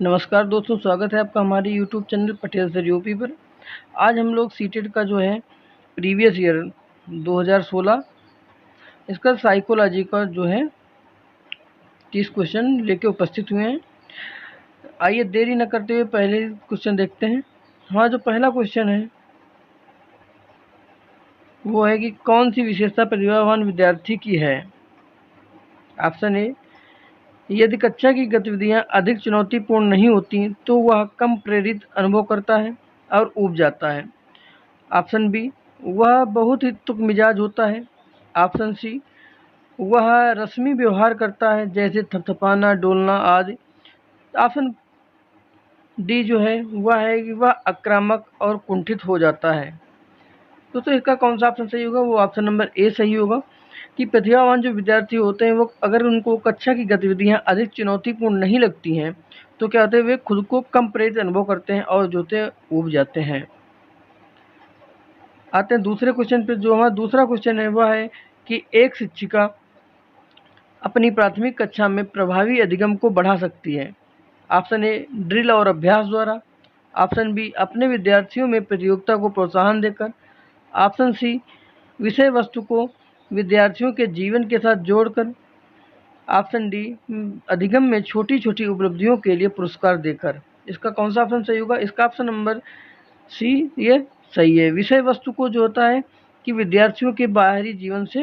नमस्कार दोस्तों, स्वागत है आपका हमारे YouTube channel Patel sir UP पर। आज हम लोग सीटेट का जो है प्रीवियस ईयर 2016 इसका साइकोलॉजी का जो है 30 क्वेश्चन लेके उपस्थित हुए हैं। आइए देरी न करते हुए पहले क्वेश्चन देखते हैं। हमारा जो पहला क्वेश्चन है वो है कि कौन सी विशेषता प्रतिभावान विद्यार्थी की है। ऑप्शन ए, यदि कक्षा की गतिविधियां अधिक चुनौतीपूर्ण नहीं होती तो वह कम प्रेरित अनुभव करता है और ऊब जाता है। ऑप्शन बी, वह बहुत ही तुक मिजाज होता है। ऑप्शन सी, वह रस्मी व्यवहार करता है जैसे थपथपाना, डोलना आदि। ऑप्शन डी जो है वह है कि वह आक्रामक और कुंठित हो जाता है। तो इसका कौन सा ऑप्शन सही होगा? वो ऑप्शन नंबर ए सही होगा कि प्रतिभावान जो विद्यार्थी होते हैं वो अगर उनको कक्षा की गतिविधियां अधिक चुनौतीपूर्ण नहीं लगती हैं तो क्या होते हैं, वे खुद को कम प्रेरित अनुभव करते हैं और जो होते हैं ऊब जाते हैं। आते हैं दूसरे क्वेश्चन पे। जो हमारा दूसरा क्वेश्चन है वह है कि एक शिक्षिका अपनी प्राथमिक कक्षा में प्रभावी अधिगम को बढ़ा सकती है। ऑप्शन ए, ड्रिल और अभ्यास द्वारा। ऑप्शन बी, अपने विद्यार्थियों में प्रतियोगिता को प्रोत्साहन देकर। ऑप्शन सी, विषय वस्तु को विद्यार्थियों के जीवन के साथ जोड़कर। ऑप्शन डी, अधिगम में छोटी छोटी उपलब्धियों के लिए पुरस्कार देकर। इसका कौन सा ऑप्शन सही होगा? इसका ऑप्शन नंबर सी ये सही है। विषय वस्तु को जो होता है कि विद्यार्थियों के बाहरी जीवन से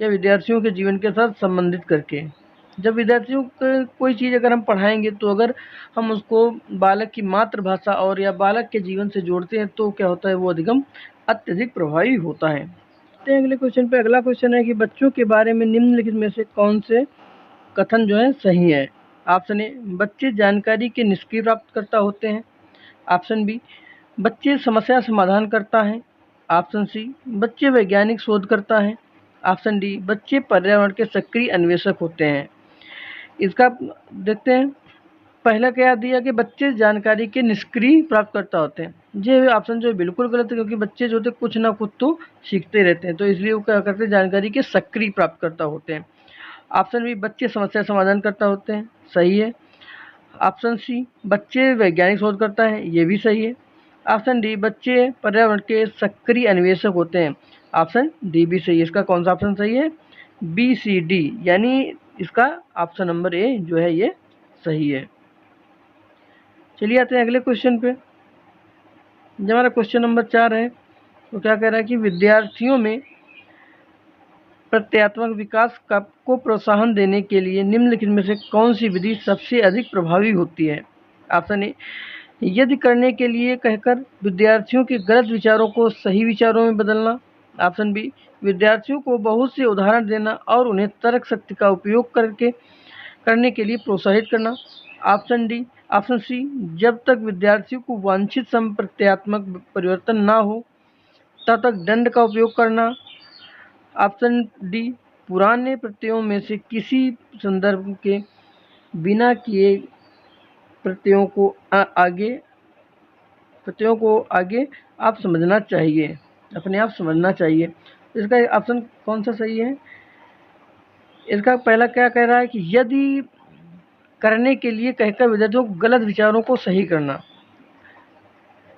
या विद्यार्थियों के जीवन के साथ संबंधित करके, जब विद्यार्थियों को कोई चीज़ अगर हम पढ़ाएंगे तो अगर हम उसको बालक की मातृभाषा और या बालक के जीवन से जोड़ते हैं तो क्या होता है, वो अधिगम अत्यधिक प्रभावी होता है। अगले क्वेश्चन पे। अगला क्वेश्चन है कि बच्चों के बारे में निम्नलिखित में से कौन से कथन जो है सही है। ऑप्शन ए, बच्चे जानकारी के निष्क्रिय प्राप्तकर्ता होते हैं। ऑप्शन बी, बच्चे समस्या समाधान करता है। ऑप्शन सी, बच्चे वैज्ञानिक शोध करता है। ऑप्शन डी, बच्चे पर्यावरण के सक्रिय अन्वेषक होते हैं। इसका देखते हैं। पहला क्या दिया कि बच्चे जानकारी के निष्क्रिय प्राप्तकर्ता होते हैं। ये ऑप्शन जो है बिल्कुल गलत है, क्योंकि बच्चे जो होते हैं कुछ ना कुछ तो सीखते रहते हैं, तो इसलिए वो क्या करते हैं, जानकारी के सक्रिय प्राप्तकर्ता होते हैं। ऑप्शन बी, बच्चे समस्या समाधान करता होते हैं, सही है। ऑप्शन सी, बच्चे वैज्ञानिक शोध करता है, ये भी सही है। ऑप्शन डी, बच्चे पर्यावरण के सक्रिय अन्वेषक होते हैं, ऑप्शन डी भी सही है। इसका कौन सा ऑप्शन सही है? बी सी डी, यानी इसका ऑप्शन नंबर ए जो है ये सही है। चलिए आते हैं अगले क्वेश्चन पे। जो हमारा क्वेश्चन नंबर 4 है वो क्या कह रहा है कि विद्यार्थियों में प्रत्यात्मक विकास को प्रोत्साहन देने के लिए निम्नलिखित में से कौन सी विधि सबसे अधिक प्रभावी होती है। ऑप्शन ए, यदि करने के लिए कहकर विद्यार्थियों के गलत विचारों को सही विचारों में बदलना। ऑप्शन बी, विद्यार्थियों को बहुत से उदाहरण देना और उन्हें तर्क शक्ति का उपयोग करने के लिए प्रोत्साहित करना। ऑप्शन सी, जब तक विद्यार्थियों को वांछित संप्रत्यात्मक परिवर्तन ना हो तब तक दंड का उपयोग करना। ऑप्शन डी, पुराने प्रत्ययों में से किसी संदर्भ के बिना किए प्रत्ययों को आगे आप समझना चाहिए, अपने आप समझना चाहिए। इसका ऑप्शन कौन सा सही है? इसका पहला क्या कह रहा है कि यदि करने के लिए कहकर विद्यार्थियों को गलत विचारों को सही करना।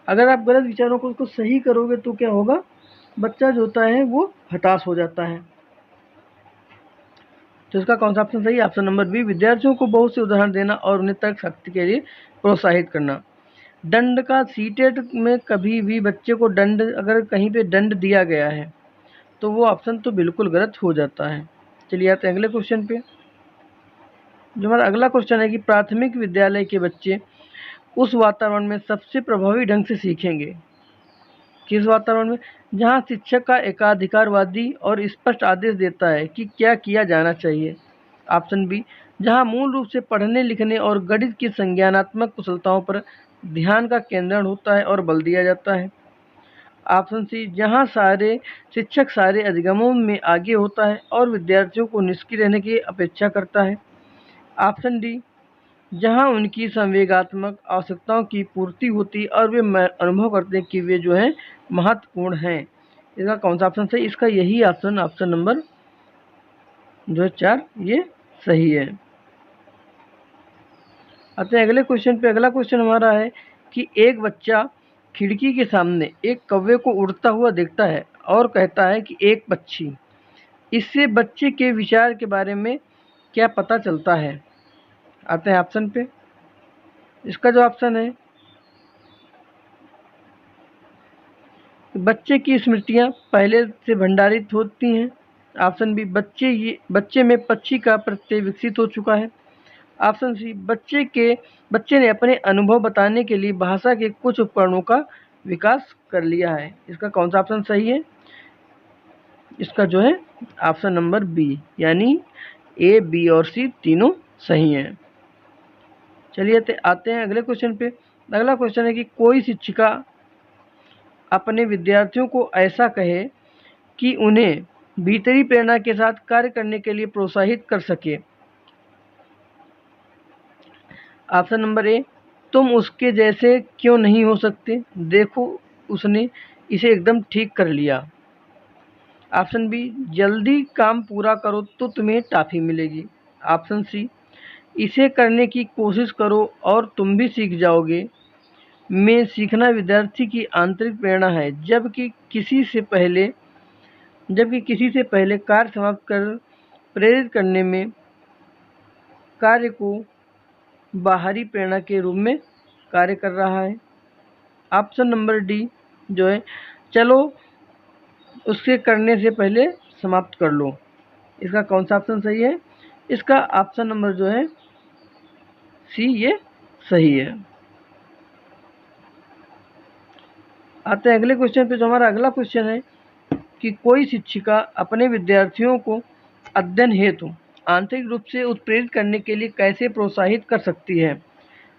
अगर आप गलत विचारों को उसको सही करोगे तो क्या होगा, बच्चा जो होता है वो हताश हो जाता है। तो इसका कौन सा ऑप्शन सही है? ऑप्शन नंबर बी, विद्यार्थियों को बहुत से उदाहरण देना और उन्हें तर्क शक्ति के लिए प्रोत्साहित करना। दंड का सीटेट में कभी भी बच्चे को दंड, अगर कहीं पे दंड दिया गया है तो वो ऑप्शन तो बिल्कुल गलत हो जाता है। चलिए आते हैं अगले क्वेश्चन पे। जो हमारा अगला क्वेश्चन है कि प्राथमिक विद्यालय के बच्चे उस वातावरण में सबसे प्रभावी ढंग से सीखेंगे। किस वातावरण में? जहां शिक्षक का एकाधिकारवादी और स्पष्ट आदेश देता है कि क्या किया जाना चाहिए। ऑप्शन बी, जहां मूल रूप से पढ़ने लिखने और गणित की संज्ञानात्मक कुशलताओं पर ध्यान का केंद्रण होता है और बल दिया जाता है। ऑप्शन सी, जहां शिक्षक सारे अधिगमों में आगे होता है और विद्यार्थियों को निष्क्रिय रहने की अपेक्षा करता है। ऑप्शन डी, जहां उनकी संवेगात्मक आवश्यकताओं की पूर्ति होती और वे अनुभव करते हैं कि वे जो है महत्वपूर्ण हैं। इसका कौन सा ऑप्शन सही? इसका यही ऑप्शन नंबर जो 4 ये सही है। आते हैं अगले क्वेश्चन पे। अगला क्वेश्चन हमारा है कि एक बच्चा खिड़की के सामने एक कौवे को उड़ता हुआ देखता है और कहता है कि एक पक्षी। इससे बच्चे के विचार के बारे में क्या पता चलता है? आते हैं ऑप्शन पे। इसका जो ऑप्शन है, बच्चे की स्मृतियां पहले से भंडारित होती हैं। ऑप्शन बी, बच्चे में पक्षी का प्रत्यय विकसित हो चुका है। ऑप्शन सी, बच्चे ने अपने अनुभव बताने के लिए भाषा के कुछ उपकरणों का विकास कर लिया है। इसका कौन सा ऑप्शन सही है? इसका जो है ऑप्शन नंबर बी, यानी ए, बी और सी तीनों सही हैं। चलिए आते हैं अगले क्वेश्चन पे। अगला क्वेश्चन है कि कोई शिक्षिका अपने विद्यार्थियों को ऐसा कहे कि उन्हें भीतरी प्रेरणा के साथ कार्य करने के लिए प्रोत्साहित कर सके। ऑप्शन नंबर ए, तुम उसके जैसे क्यों नहीं हो सकते, देखो उसने इसे एकदम ठीक कर लिया। ऑप्शन बी, जल्दी काम पूरा करो तो तुम्हें टॉफी मिलेगी। ऑप्शन सी, इसे करने की कोशिश करो और तुम भी सीख जाओगे। में सीखना विद्यार्थी की आंतरिक प्रेरणा है, जबकि किसी से पहले कार्य समाप्त कर प्रेरित करने में कार्य को बाहरी प्रेरणा के रूप में कार्य कर रहा है। ऑप्शन नंबर डी जो है, चलो उसके करने से पहले समाप्त कर लो। इसका कौन सा ऑप्शन सही है? इसका ऑप्शन नंबर जो है सी, ये सही है। आते हैं अगले क्वेश्चन पे। जो हमारा अगला क्वेश्चन है कि कोई शिक्षिका अपने विद्यार्थियों को अध्ययन हेतु आंतरिक रूप से उत्प्रेरित करने के लिए कैसे प्रोत्साहित कर सकती है?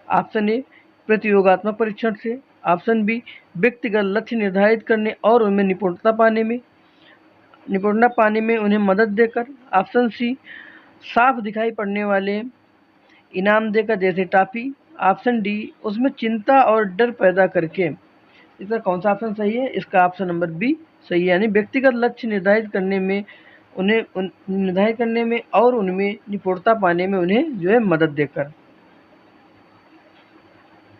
ऑप्शन ए, प्रतियोगात्मक परीक्षण से। ऑप्शन बी, व्यक्तिगत लक्ष्य निर्धारित करने और उनमें निपुणता पाने में उन्हें मदद देकर। ऑप्शन सी, साफ दिखाई पड़ने वाले इनाम देकर, जैसे टॉफी। ऑप्शन डी, उसमें चिंता और डर पैदा करके। इसका कौन सा ऑप्शन सही है? इसका ऑप्शन नंबर बी सही है, यानी व्यक्तिगत लक्ष्य निर्धारित करने में और उनमें निपुणता पाने में उन्हें जो है मदद देकर।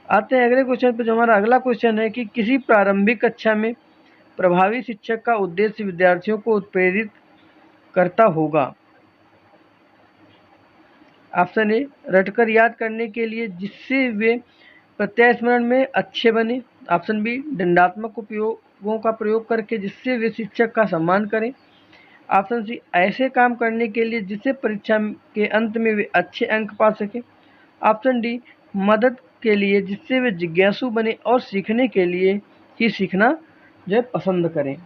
आते हैं अगले क्वेश्चन पे। जो हमारा अगला क्वेश्चन है कि किसी प्रारंभिक कक्षा में प्रभावी शिक्षक का उद्देश्य विद्यार्थियों को उत्प्रेरित करता होगा। ऑप्शन ए, रटकर याद करने के लिए जिससे वे प्रत्यय स्मरण में अच्छे बने। ऑप्शन बी, दंडात्मक उपयोगों का प्रयोग करके जिससे वे शिक्षक का सम्मान करें। ऑप्शन सी, ऐसे काम करने के लिए जिससे परीक्षा के अंत में वे अच्छे अंक पा सकें। ऑप्शन डी, मदद के लिए जिससे वे जिज्ञासु बने और सीखने के लिए ही सीखना जो है पसंद करें।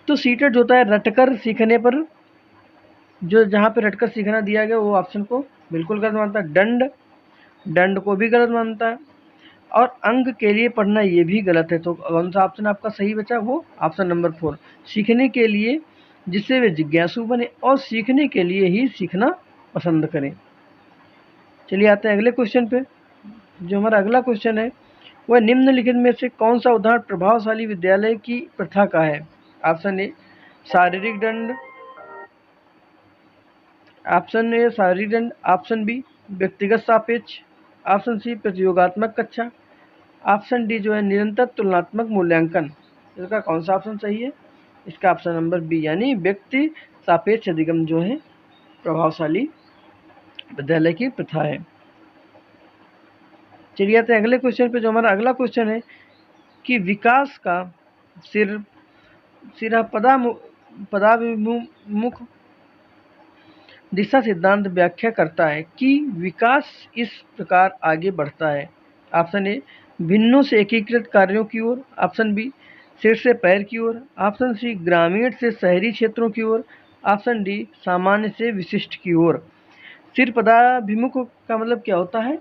तो सीटेट होता है रटकर सीखने पर, जो जहाँ पे रटकर सीखना दिया गया वो ऑप्शन को बिल्कुल गलत मानता है। दंड को भी गलत मानता है, और अंक के लिए पढ़ना ये भी गलत है। तो कौन सा ऑप्शन आपका सही बचा? वो ऑप्शन नंबर 4, सीखने के लिए जिससे वे जिज्ञासु बने और सीखने के लिए ही सीखना पसंद करें। चलिए आते हैं अगले क्वेश्चन पे। जो हमारा अगला क्वेश्चन है वह निम्नलिखित में से कौन सा उदाहरण प्रभावशाली विद्यालय की प्रथा का है? ऑप्शन ए, शारीरिक दंड। ऑप्शन ए, शारीरिक दंड। ऑप्शन बी, व्यक्तिगत सापेक्ष। ऑप्शन सी, प्रतियोगात्मक कक्षा। ऑप्शन डी जो है निरंतर तुलनात्मक मूल्यांकन। इसका कौन सा ऑप्शन सही है? इसका ऑप्शन नंबर बी, यानी व्यक्ति सापेक्ष अधिगम जो है प्रभावशाली विद्यालय की प्रथा है। चलिए आते हैं अगले क्वेश्चन पे। जो हमारा अगला क्वेश्चन है कि विकास का सिरा पदाभिमुख दिशा सिद्धांत व्याख्या करता है कि विकास इस प्रकार आगे बढ़ता है। ऑप्शन ए, भिन्नों से एकीकृत कार्यों की ओर। ऑप्शन बी, सिर से पैर की ओर। ऑप्शन सी, ग्रामीण से शहरी क्षेत्रों की ओर। ऑप्शन डी, सामान्य से विशिष्ट की ओर। सिर पदाभिमुख का मतलब क्या होता है?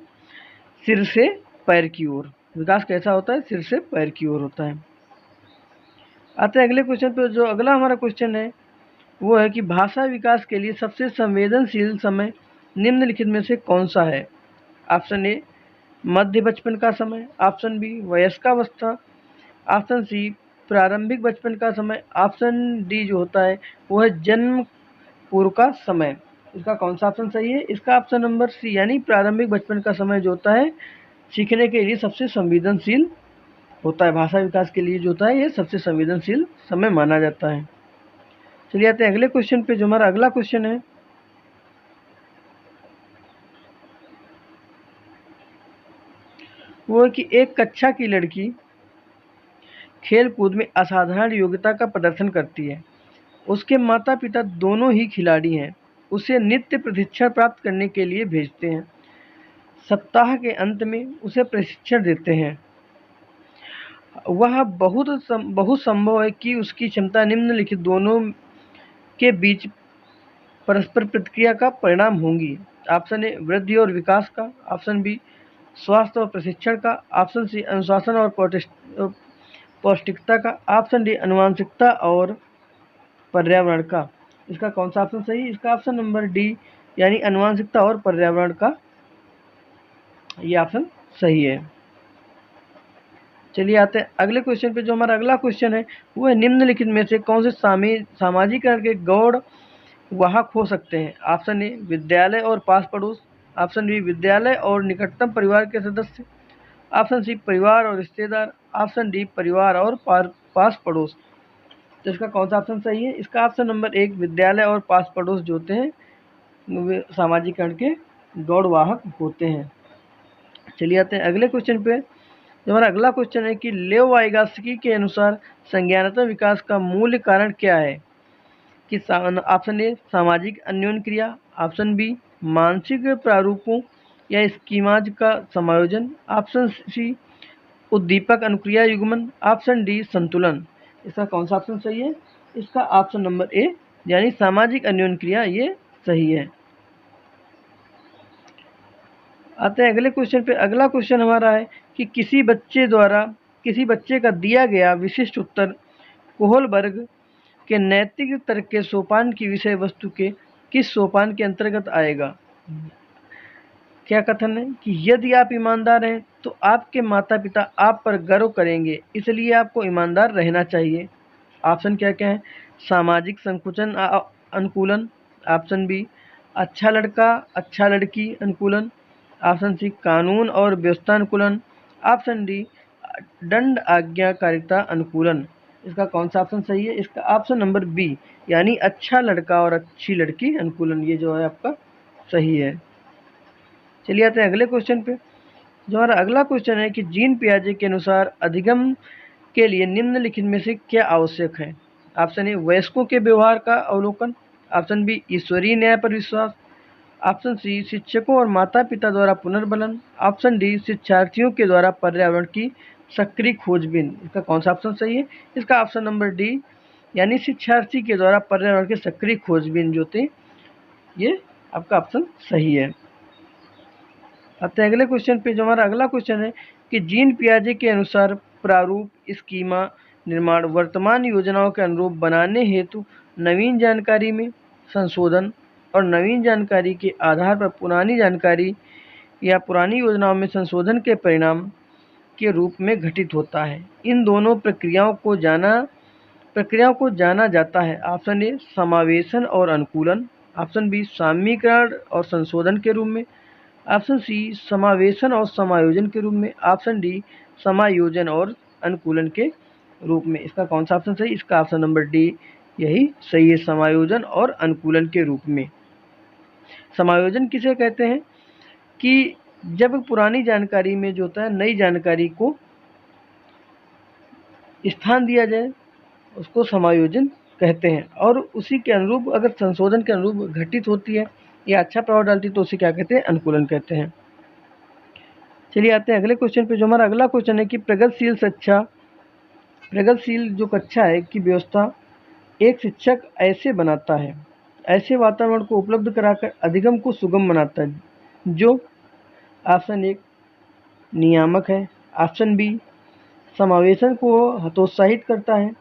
सिर से पैर की ओर। विकास कैसा होता है? सिर से पैर की ओर होता है। आते हैं अगले क्वेश्चन पे। जो अगला हमारा क्वेश्चन है वो है कि भाषा विकास के लिए सबसे संवेदनशील समय निम्नलिखित में से कौन सा है? ऑप्शन ए, मध्य बचपन का समय। ऑप्शन बी, वयस्कावस्था। ऑप्शन सी, प्रारंभिक बचपन का समय। ऑप्शन डी जो होता है वो है जन्म पूर्व का समय। इसका कौन सा ऑप्शन सही है? इसका ऑप्शन नंबर सी, यानी प्रारंभिक बचपन का समय जो होता है सीखने के लिए सबसे संवेदनशील होता है। भाषा विकास के लिए जो होता है ये सबसे संवेदनशील समय माना जाता है। चलिए आते हैं अगले क्वेश्चन पे। जो हमारा अगला क्वेश्चन है वो है कि एक कक्षा की लड़की खेल कूद में असाधारण योग्यता का प्रदर्शन करती है। उसके माता पिता दोनों ही खिलाड़ी हैं। उसे नित्य प्रशिक्षण प्राप्त करने के लिए भेजते हैं। सप्ताह के अंत में उसे प्रशिक्षण देते हैं। वह बहुत संभव है कि उसकी क्षमता निम्नलिखित दोनों के बीच परस्पर प्रतिक्रिया का परिणाम होंगी। ऑप्शन ए वृद्धि और विकास का, ऑप्शन बी स्वास्थ्य और प्रशिक्षण का, ऑप्शन सी अनुशासन और पौष्टिकता का, ऑप्शन डी आनुवंशिकता और पर्यावरण का। इसका कौन सा ऑप्शन सही है? इसका ऑप्शन नंबर डी, यानी आनुवंशिकता और पर्यावरण का, ये ऑप्शन सही है। चलिए आते हैं अगले क्वेश्चन पे। जो हमारा अगला क्वेश्चन है वो है निम्नलिखित में से कौन से सामाजिकरण के गौड़ वाहक हो सकते हैं? ऑप्शन ए विद्यालय और पास पड़ोस, ऑप्शन बी विद्यालय और निकटतम परिवार के सदस्य, ऑप्शन सी परिवार और रिश्तेदार, ऑप्शन डी परिवार और पास पड़ोस। तो इसका कौन सा ऑप्शन सही है? इसका ऑप्शन नंबर एक विद्यालय और पास पड़ोस जो होते हैं वे सामाजिकरण के गौड़ वाहक होते हैं। चलिए आते हैं अगले क्वेश्चन पे। जो हमारा अगला क्वेश्चन है कि लेव वाइगास्की के अनुसार संज्ञानात्मक विकास का मूल कारण क्या है? कि ऑप्शन ए सामाजिक अन्योन्य क्रिया, ऑप्शन बी मानसिक प्रारूपों या स्कीमाज का समायोजन, ऑप्शन सी उद्दीपक अनुक्रिया युग्मन, ऑप्शन डी संतुलन। इसका कौन सा ऑप्शन सही है? इसका ऑप्शन नंबर ए, यानी सामाजिक अन्योन्य क्रिया, ये सही है। आते हैं अगले क्वेश्चन पे। अगला क्वेश्चन हमारा है कि किसी बच्चे का दिया गया विशिष्ट उत्तर कोहलबर्ग के नैतिक तर्क के सोपान की विषय वस्तु के किस सोपान के अंतर्गत आएगा? क्या कथन है कि यदि आप ईमानदार हैं तो आपके माता पिता आप पर गर्व करेंगे, इसलिए आपको ईमानदार रहना चाहिए। ऑप्शन क्या क्या है? सामाजिक संकुचन अनुकूलन, ऑप्शन बी अच्छा लड़का अच्छा लड़की अनुकूलन, ऑप्शन सी कानून और व्यवस्था अनुकूलन, ऑप्शन डी दंड आज्ञाकारिता अनुकूलन। इसका कौन सा ऑप्शन सही है? इसका ऑप्शन नंबर बी, यानी अच्छा लड़का और अच्छी लड़की अनुकूलन, ये जो है आपका सही है। चलिए आते हैं अगले क्वेश्चन पे। जो हमारा अगला क्वेश्चन है कि जीन पियाजे के अनुसार अधिगम के लिए निम्नलिखित में से क्या आवश्यक है? ऑप्शन ए वयस्कों के व्यवहार का अवलोकन, ऑप्शन बी ईश्वरीय न्याय पर विश्वास, ऑप्शन सी शिक्षकों और माता पिता द्वारा पुनर्बलन, ऑप्शन डी शिक्षार्थियों के द्वारा पर्यावरण की सक्रिय खोजबीन। इसका कौन सा ऑप्शन सही है? इसका ऑप्शन नंबर डी, यानी शिक्षार्थी के द्वारा पर्यावरण के सक्रिय खोजबीन जो थे, ये आपका ऑप्शन सही है। आते हैं अगले क्वेश्चन पे। जो हमारा अगला क्वेश्चन है कि जीन पियाजे के अनुसार प्रारूप स्कीमा निर्माण वर्तमान योजनाओं के अनुरूप बनाने हेतु नवीन जानकारी में संशोधन और नवीन जानकारी के आधार पर पुरानी जानकारी या पुरानी योजनाओं में संशोधन के परिणाम के रूप में घटित होता है। इन दोनों प्रक्रियाओं को जाना जाता है। ऑप्शन ए समावेशन और अनुकूलन, ऑप्शन बी साम्यीकरण और संशोधन के रूप में, ऑप्शन सी समावेशन और समायोजन के रूप में, ऑप्शन डी समायोजन और अनुकूलन के रूप में। इसका कौन सा ऑप्शन सही? इसका ऑप्शन नंबर डी यही सही है, समायोजन और अनुकूलन के रूप में। समायोजन किसे कहते हैं? कि जब पुरानी जानकारी में जो होता है नई जानकारी को स्थान दिया जाए उसको समायोजन कहते हैं, और उसी के अनुरूप अगर संशोधन के अनुरूप घटित होती है या अच्छा प्रभाव डालती है तो उसे क्या कहते हैं? अनुकूलन कहते हैं। चलिए आते हैं अगले क्वेश्चन पे। जो हमारा अगला क्वेश्चन है कि प्रगतिशील जो कक्षा है की व्यवस्था एक शिक्षक ऐसे बनाता है, ऐसे वातावरण को उपलब्ध कराकर अधिगम को सुगम बनाता है जो ऑप्शन एक नियामक है, ऑप्शन बी समावेशन को हतोत्साहित करता है,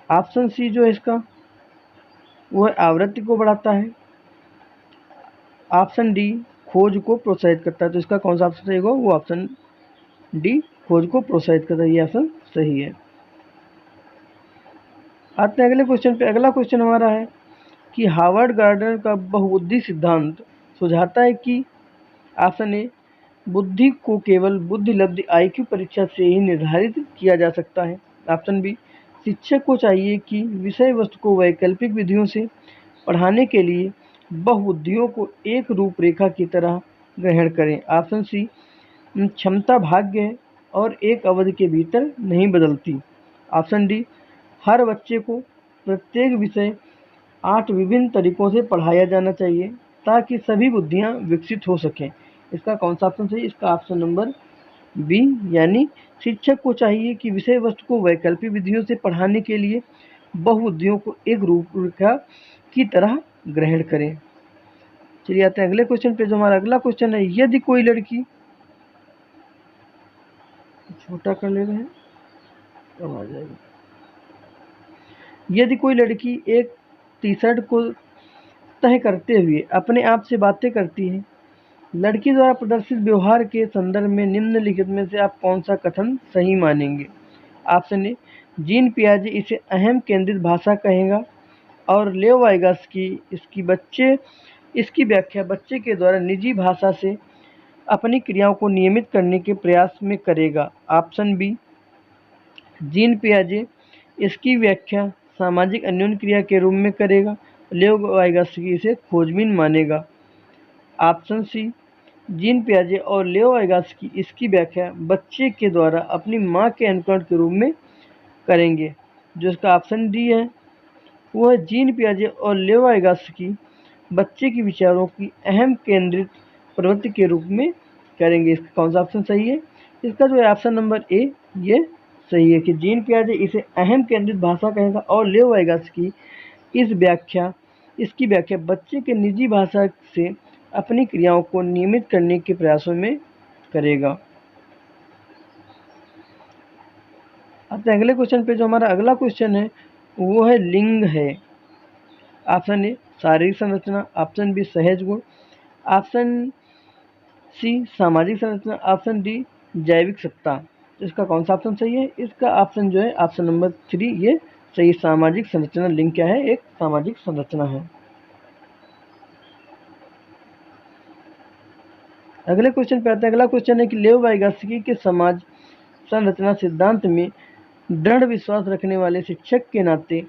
ऑप्शन सी जो है इसका वो आवृत्ति को बढ़ाता है, ऑप्शन डी खोज को प्रोत्साहित करता है। तो इसका कौन सा ऑप्शन सही होगा? वो ऑप्शन डी खोज को प्रोत्साहित करता है, ये ऑप्शन सही है। आते हैं अगले क्वेश्चन पे। अगला क्वेश्चन हमारा है कि हार्वर्ड गार्डनर का बहुबुद्धि सिद्धांत सुझाता है कि ऑप्शन ए, बुद्धि को केवल बुद्धिलब्धि आईक्यू परीक्षा से ही निर्धारित किया जा सकता है। ऑप्शन बी, शिक्षक को चाहिए कि विषय वस्तु को वैकल्पिक विधियों से पढ़ाने के लिए बहुबुद्धियों को एक रूपरेखा की तरह ग्रहण करें। ऑप्शन सी, क्षमता भाग्य है और एक अवधि के भीतर नहीं बदलती। ऑप्शन डी, हर बच्चे को प्रत्येक विषय 8 विभिन्न तरीकों से पढ़ाया जाना चाहिए ताकि सभी बुद्धियां विकसित हो सकें। इसका कौन सा ऑप्शन सही? इसका ऑप्शन नंबर बी, यानी शिक्षक को चाहिए कि विषय वस्तु को वैकल्पिक विधियों से पढ़ाने के लिए बहुबुद्धियों को एक रूपरेखा की तरह ग्रहण करें। चलिए आते हैं अगले क्वेश्चन पे। जो हमारा अगला क्वेश्चन है, यदि कोई लड़की, छोटा कर ले रहे हैं अब आ जाएगा, यदि कोई लड़की एक टी-शर्ट को तय करते हुए अपने आप से बातें करती है, लड़की द्वारा प्रदर्शित व्यवहार के संदर्भ में निम्नलिखित में से आप कौन सा कथन सही मानेंगे? ऑप्शन ए, जीन पियाजे इसे अहम केंद्रित भाषा कहेगा और लेओ वाइगास्की इसकी व्याख्या बच्चे के द्वारा निजी भाषा से अपनी क्रियाओं को नियमित करने के प्रयास में करेगा। ऑप्शन बी, जीन पियाजे इसकी व्याख्या सामाजिक अन्योन्य क्रिया के रूप में करेगा, लेओ वाइगास्की इसे खोजबीन मानेगा। ऑप्शन सी, जीन पियाजे और लेओ वाइगास्की इसकी व्याख्या बच्चे के द्वारा अपनी माँ के अनुकरण के रूप में करेंगे। जो इसका ऑप्शन डी है वो है जीन पियाजे और लेओ वाइगास्की बच्चे के विचारों की अहम केंद्रित प्रवृत्ति के रूप में करेंगे। इसका कौन सा ऑप्शन सही है? इसका जो है ऑप्शन नंबर ए ये सही है कि जीन पियाजे इसे अहम केंद्रित भाषा कहेगा और लेओ वाइगास्की इसकी व्याख्या बच्चे के निजी भाषा से अपनी क्रियाओं को नियमित करने के प्रयासों में करेगा। आते हैं अगले क्वेश्चन पे। जो हमारा अगला क्वेश्चन है वो है लिंग है। ऑप्शन ए, शारीरिक संरचना। ऑप्शन बी, सहज गुण। ऑप्शन सी, सामाजिक संरचना। ऑप्शन डी, जैविक सत्ता। इसका कौन सा ऑप्शन सही है? इसका ऑप्शन जो है ऑप्शन नंबर 3 ये सही, सामाजिक संरचना। लिंग क्या है? एक सामाजिक संरचना है। अगले क्वेश्चन पे आते हैं। अगला क्वेश्चन है कि लेओ वाइगास्की के समाज संरचना सिद्धांत में दृढ़ विश्वास रखने वाले शिक्षक के नाते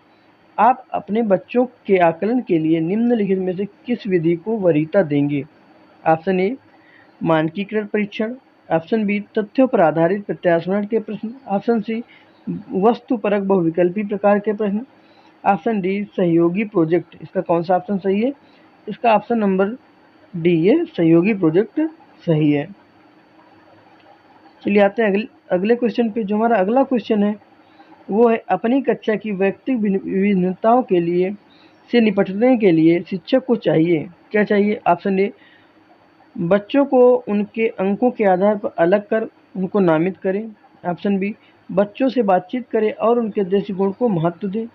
आप अपने बच्चों के आकलन के लिए निम्नलिखित में से किस विधि को वरीयता देंगे? ऑप्शन ए, मानकीकृत परीक्षण। ऑप्शन बी, तथ्यों पर आधारित प्रत्यास्मरण के प्रश्न। ऑप्शन सी, वस्तुपरक बहुविकल्पी प्रकार के प्रश्न। ऑप्शन डी, सहयोगी प्रोजेक्ट। इसका कौन सा ऑप्शन सही है? इसका ऑप्शन नंबर डी ये सहयोगी प्रोजेक्ट सही है। चलिए आते हैं अगले क्वेश्चन पे। जो हमारा अगला क्वेश्चन है वो है अपनी कक्षा की व्यक्तिगत विभिन्नताओं के लिए से निपटने के लिए शिक्षक को चाहिए क्या चाहिए? ऑप्शन ए, बच्चों को उनके अंकों के आधार पर अलग कर उनको नामित करें। ऑप्शन बी, बच्चों से बातचीत करें और उनके दृष्टिकोण को महत्व दें।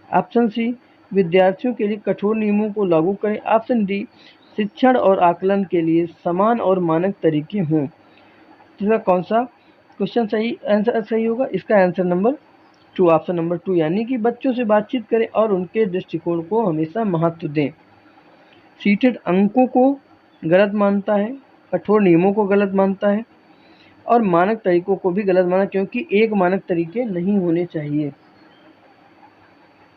ऑप्शन सी, विद्यार्थियों के लिए कठोर नियमों को लागू करें। ऑप्शन डी, शिक्षण और आकलन के लिए समान और मानक तरीके हों। इसका कौन सा क्वेश्चन सही आंसर सही होगा? इसका आंसर नंबर 2, ऑप्शन नंबर 2, यानी कि बच्चों से बातचीत करें और उनके दृष्टिकोण को हमेशा महत्व दें। सीटेड अंकों को गलत मानता है, कठोर नियमों को गलत मानता है और मानक तरीकों को भी गलत माना, क्योंकि एक मानक तरीके नहीं होने चाहिए।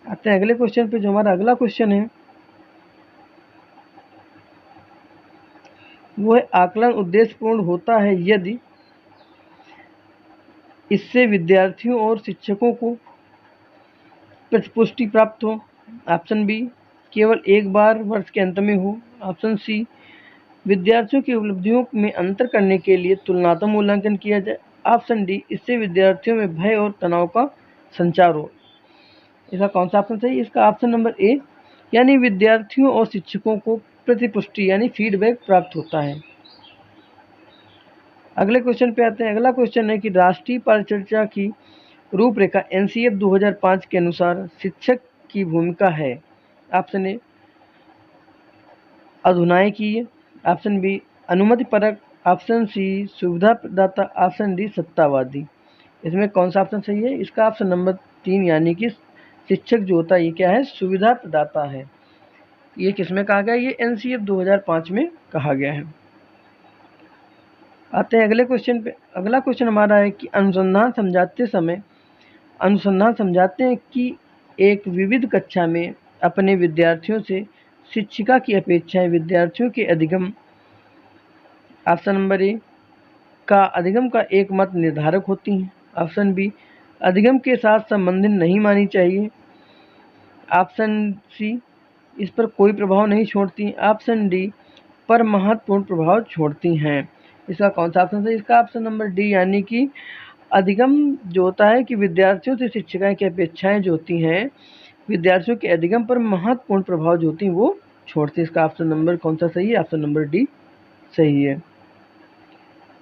आते हैं अगले क्वेश्चन पे। जो हमारा अगला क्वेश्चन है वो है आकलन उद्देश्यपूर्ण होता है यदि इससे विद्यार्थियों और शिक्षकों को प्रतिपुष्टि प्राप्त हो। ऑप्शन बी, केवल एक बार वर्ष के अंत में हो। ऑप्शन सी, विद्यार्थियों की उपलब्धियों में अंतर करने के लिए तुलनात्मक मूल्यांकन किया जाए। ऑप्शन डी, इससे विद्यार्थियों में भय और तनाव का संचार हो। इसका कौन सा ऑप्शन सही? इसका ऑप्शन नंबर ए, यानी विद्यार्थियों और शिक्षकों को प्रतिपुष्टि यानी फीडबैक प्राप्त होता है। अगले क्वेश्चन पे आते हैं। अगला क्वेश्चन है कि राष्ट्रीय परिचर्या की रूपरेखा एनसीएफ 2005 के अनुसार शिक्षक की भूमिका है। ऑप्शन ए, अधुनायकीय। ऑप्शन बी, अनुमति परक। ऑप्शन सी, सुविधा प्रदाता। ऑप्शन डी, सत्तावादी। इसमें कौन सा ऑप्शन सही है? इसका ऑप्शन नंबर 3, यानी कि शिक्षक जो होता है ये क्या है? सुविधा प्रदाता है। ये किस में कहा गया? ये एनसीएफ 2005 में कहा गया है। आते हैं अगले क्वेश्चन पे। अगला क्वेश्चन हमारा है कि अनुसंधान समझाते हैं कि एक विविध कक्षा में अपने विद्यार्थियों से शिक्षिका की अपेक्षाएं विद्यार्थियों के अधिगम, ऑप्शन नंबर ए, का अधिगम का एक मत निर्धारक होती हैं। ऑप्शन बी, अधिगम के साथ संबंधित नहीं मानी चाहिए। ऑप्शन सी, इस पर कोई प्रभाव नहीं छोड़ती। ऑप्शन डी, पर महत्वपूर्ण प्रभाव छोड़ती हैं। इसका कौन सा ऑप्शन है? इसका ऑप्शन नंबर डी, यानी कि अधिगम जो होता है कि विद्यार्थियों से शिक्षिकाएं की अपेक्षाएं जो होती हैं विद्यार्थियों के अधिगम पर महत्वपूर्ण प्रभाव जो होती हैं वो छोड़ती हैं। इसका ऑप्शन नंबर कौन सा सही है? ऑप्शन नंबर डी सही है।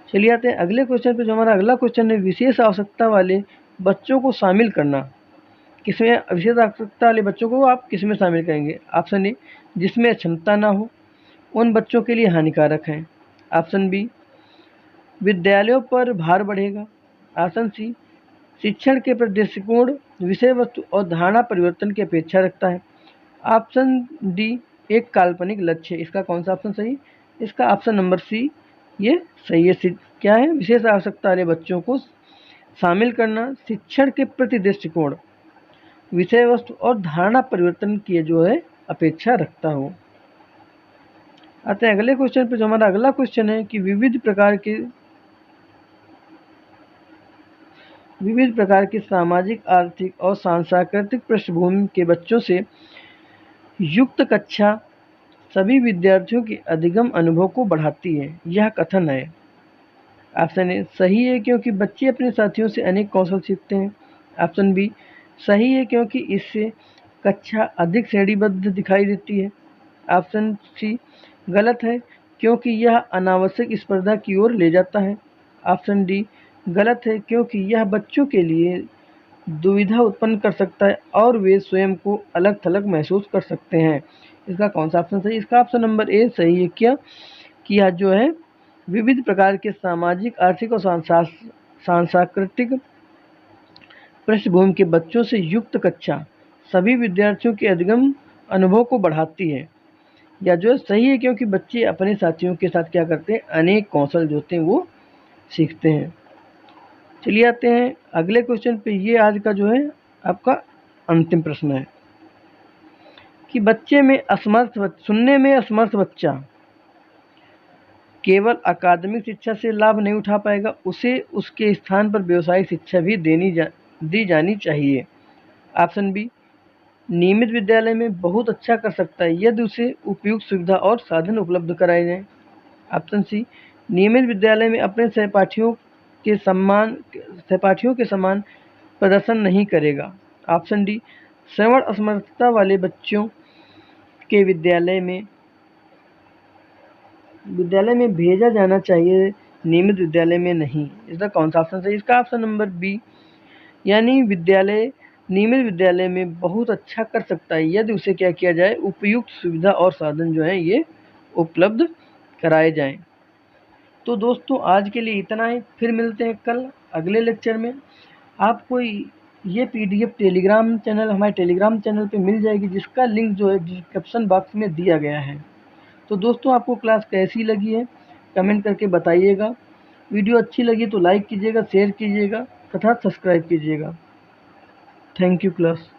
चलिए आते हैं अगले क्वेश्चन पे। जो हमारा अगला क्वेश्चन है, विशेष आवश्यकता वाले बच्चों को शामिल करना। किसमें विशेष आवश्यकता वाले बच्चों को आप किसमें शामिल करेंगे? ऑप्शन ए, जिसमें क्षमता ना हो, उन बच्चों के लिए हानिकारक है। ऑप्शन बी, विद्यालयों पर भार बढ़ेगा। ऑप्शन सी, शिक्षण के प्रति दृष्टिकोण विषय वस्तु और धारणा परिवर्तन की अपेक्षा रखता है। ऑप्शन डी, एक काल्पनिक लक्ष्य। इसका कौन सा ऑप्शन सही? इसका ऑप्शन नंबर सी ये सही है। क्या है? विशेष आवश्यकता वाले बच्चों को शामिल करना शिक्षण के प्रति दृष्टिकोण विषय वस्तु और धारणा परिवर्तन की जो है अपेक्षा रखता हो। आते हैं अगले क्वेश्चन पे। जो हमारा अगला क्वेश्चन है कि विविध प्रकार की सामाजिक, आर्थिक और सांस्कृतिक पृष्ठभूमि के बच्चों से युक्त कक्षा सभी विद्यार्थियों के अधिगम अनुभव को बढ़ाती है। यह कथन है। ऑप्शन ए, सही है क्योंकि बच्चे अपने साथियों से अनेक कौशल सीखते हैं। ऑप्शन बी, सही है क्योंकि इससे कक्षा अधिक श्रेणीबद्ध दिखाई देती है। ऑप्शन सी, गलत है क्योंकि यह अनावश्यक स्पर्धा की ओर ले जाता है। ऑप्शन डी, गलत है क्योंकि यह बच्चों के लिए दुविधा उत्पन्न कर सकता है और वे स्वयं को अलग थलग महसूस कर सकते हैं। इसका कौन सा ऑप्शन सही? इसका ऑप्शन नंबर ए सही है। क्या कि यह जो है विविध प्रकार के सामाजिक, आर्थिक और सांस्कृतिक पृष्ठभूमि के बच्चों से युक्त कक्षा सभी विद्यार्थियों के अधिगम अनुभव को बढ़ाती है। या जो है सही है क्योंकि बच्चे अपने साथियों के साथ क्या करते हैं? अनेक कौशल जो होते हैं वो सीखते हैं। चलिए आते हैं अगले क्वेश्चन पे। ये आज का जो है आपका अंतिम प्रश्न है कि सुनने में असमर्थ बच्चा केवल अकादमिक शिक्षा से लाभ नहीं उठा पाएगा, उसे उसके स्थान पर व्यावसायिक शिक्षा भी दी जानी चाहिए। ऑप्शन बी, नियमित विद्यालय में बहुत अच्छा कर सकता है यदि उसे उपयुक्त सुविधा और साधन उपलब्ध कराए जाएं। ऑप्शन सी, नियमित विद्यालय में अपने सहपाठियों के समान प्रदर्शन नहीं करेगा। ऑप्शन डी, श्रवण असमर्थता वाले बच्चों के विद्यालय में भेजा जाना चाहिए, नियमित विद्यालय में नहीं। इसका कौन सा ऑप्शन सही? इसका ऑप्शन नंबर बी, यानी नियमित विद्यालय में बहुत अच्छा कर सकता है यदि उसे क्या किया जाए? उपयुक्त सुविधा और साधन जो है ये उपलब्ध कराए जाएं। तो दोस्तों आज के लिए इतना ही। फिर मिलते हैं कल अगले लेक्चर में। आपको ये पीडीएफ हमारे टेलीग्राम चैनल पे मिल जाएगी, जिसका लिंक जो है डिस्क्रिप्शन बॉक्स में दिया गया है। तो दोस्तों आपको क्लास कैसी लगी है कमेंट करके बताइएगा। वीडियो अच्छी लगी तो लाइक कीजिएगा, शेयर कीजिएगा तथा सब्सक्राइब कीजिएगा। Thank you class.